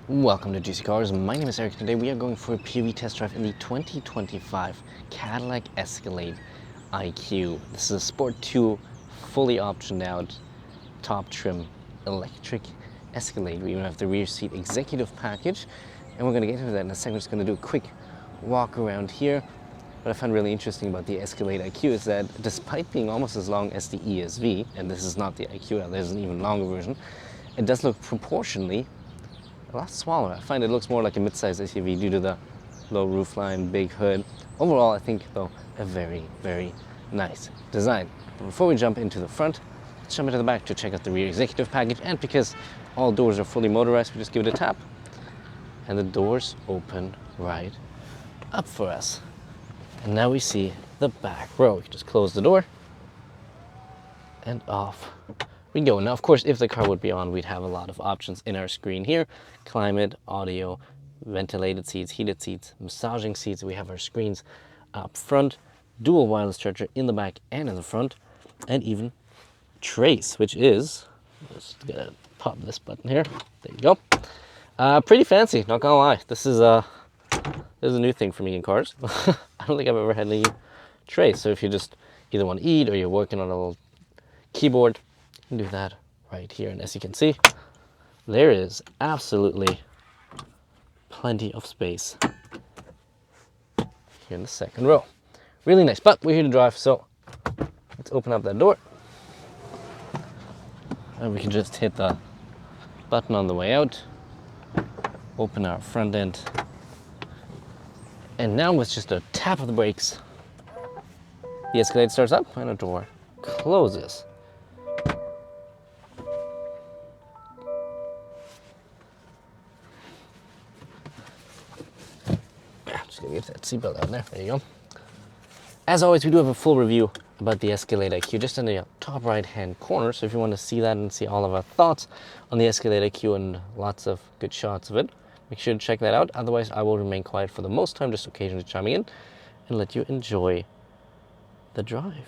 Welcome to GC Cars. My name is Eric. Today we are going for a POV test drive in the 2025 Cadillac Escalade IQ. This is a Sport 2, fully optioned out, top trim electric Escalade. We even have the rear seat executive package, and we're going to get into that in a second. We're just going to do a quick walk around here. What I find really interesting about the Escalade IQ is that despite being almost as long as the ESV, and this is not the IQ, there's an even longer version, it does look proportionally a lot smaller. I find it looks more like a mid-size SUV due to the low roofline, big hood. Overall, I think, though, a very, very nice design. But before we jump into the front, let's jump into the back to check out the rear executive package. And because all doors are fully motorized, we just give it a tap, and the doors open right up for us. And now we see the back row. We can just close the door, and off we go. Now, of course, if the car would be on, we'd have a lot of options in our screen here. Climate, audio, ventilated seats, heated seats, massaging seats. We have our screens up front, dual wireless charger in the back and in the front, and even trace, which is, just gonna pop this button here. There you go. Pretty fancy, not gonna lie. This is a new thing for me in cars. I don't think I've ever had any trace. So if you just either want to eat or you're working on a little keyboard, do that right here. And as you can see, there is absolutely plenty of space here in the second row. Really nice, but we're here to drive, so let's open up that door, and we can just hit the button on the way out, open our front end, and now with just a tap of the brakes, the Escalade starts up and the door closes. Get that seatbelt out there. There you go. As always, we do have a full review about the Escalade IQ just in the top right hand corner. So if you want to see that and see all of our thoughts on the Escalade IQ and lots of good shots of it, make sure to check that out. Otherwise, I will remain quiet for the most time, just occasionally chiming in and let you enjoy the drive.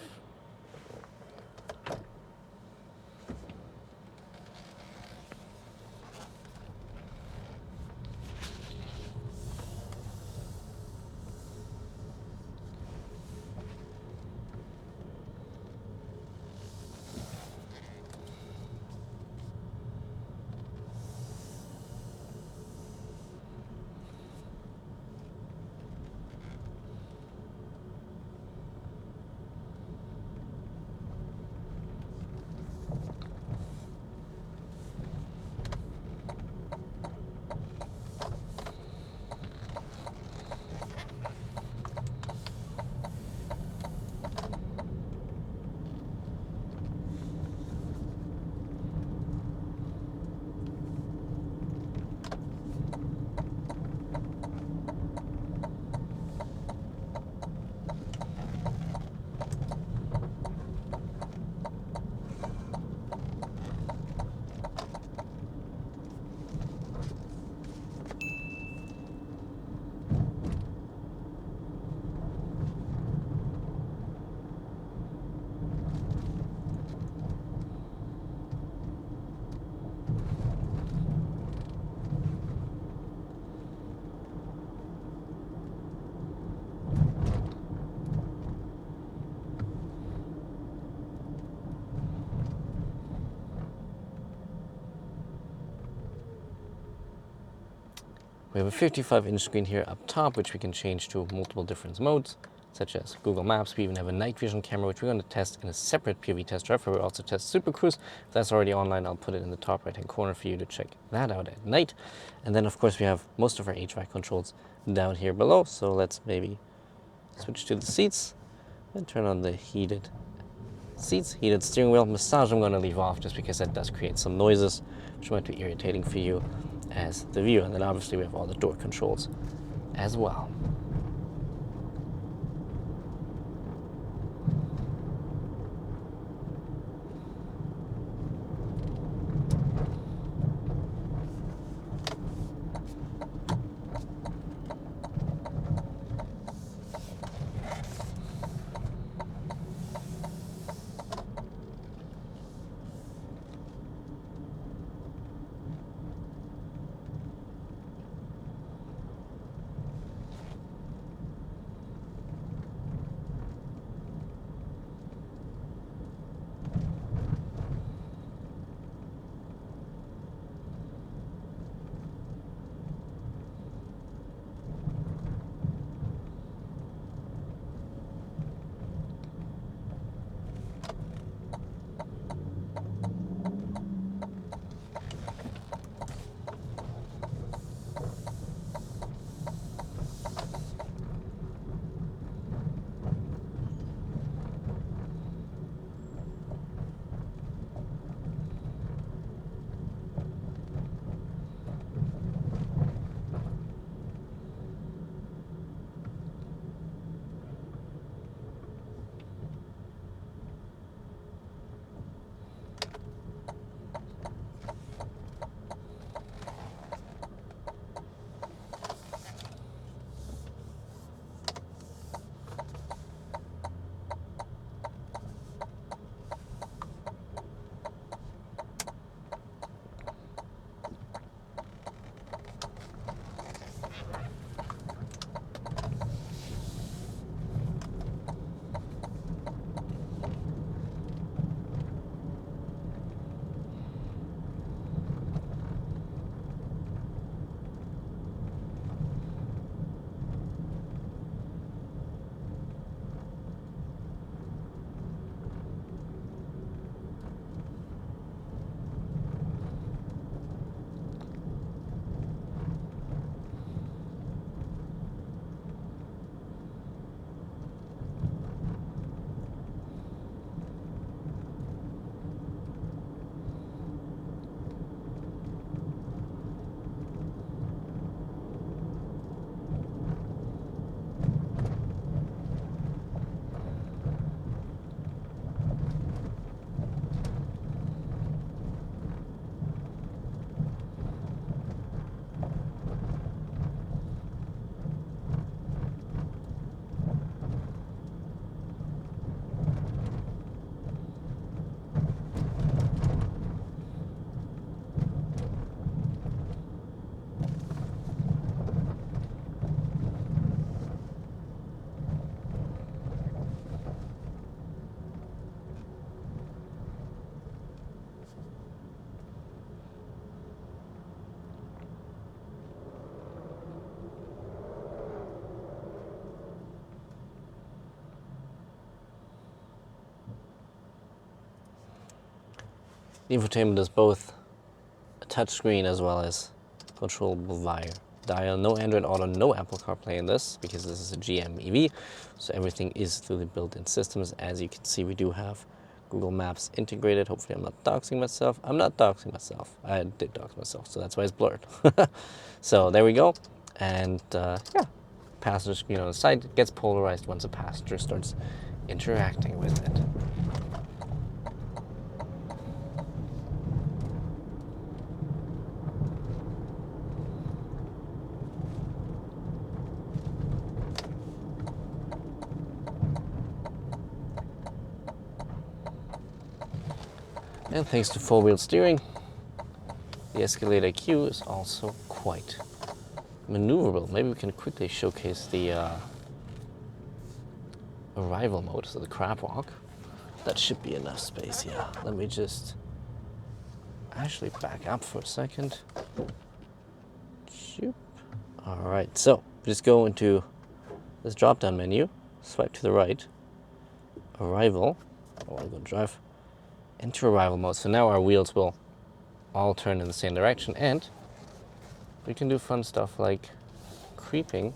We have a 55-inch screen here up top, which we can change to multiple different modes, such as Google Maps. We even have a night vision camera, which we're going to test in a separate POV test drive, where we'll also test Super Cruise. If that's already online, I'll put it in the top right-hand corner for you to check that out at night. And then, of course, we have most of our HVAC controls down here below. So let's maybe switch to the seats and turn on the heated seats, heated steering wheel. Massage I'm going to leave off just because that does create some noises, which might be irritating for you as the viewer. And then obviously we have all the door controls as well. The infotainment is both a touchscreen as well as controllable via dial. No Android Auto, no Apple CarPlay in this because this is a GM EV, so everything is through the built-in systems. As you can see, we do have Google Maps integrated. Hopefully I'm not doxing myself. I'm not doxing myself. I did dox myself, so that's why it's blurred. So there we go. And yeah, passenger screen on the side gets polarized once a passenger starts interacting with it. And thanks to four-wheel steering, the Escalade IQ is also quite maneuverable. Maybe we can quickly showcase the arrival mode, so the crab walk. That should be enough space, yeah. Let me just actually back up for a second. Shoop. All right, so just go into this drop-down menu, swipe to the right, arrival, oh, I'm gonna drive, into arrival mode. So now our wheels will all turn in the same direction, and we can do fun stuff like creeping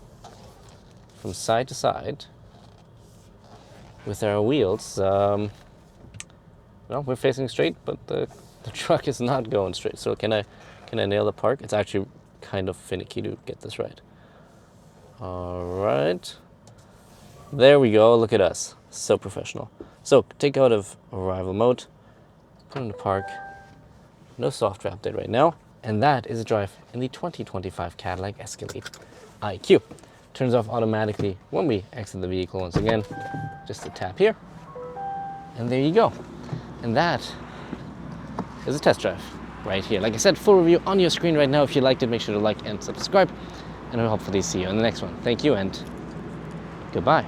from side to side with our wheels. Well, we're facing straight, but the truck is not going straight. So can I nail the park? It's actually kind of finicky to get this right. All right, there we go. Look at us, so professional. So take out of arrival mode, put in the park. No software update right now. And that is a drive in the 2025 Cadillac Escalade IQ. Turns off automatically when we exit the vehicle once again. Just a tap here. And there you go. And that is a test drive right here. Like I said, full review on your screen right now. If you liked it, make sure to like and subscribe. And I'll hopefully see you in the next one. Thank you and goodbye.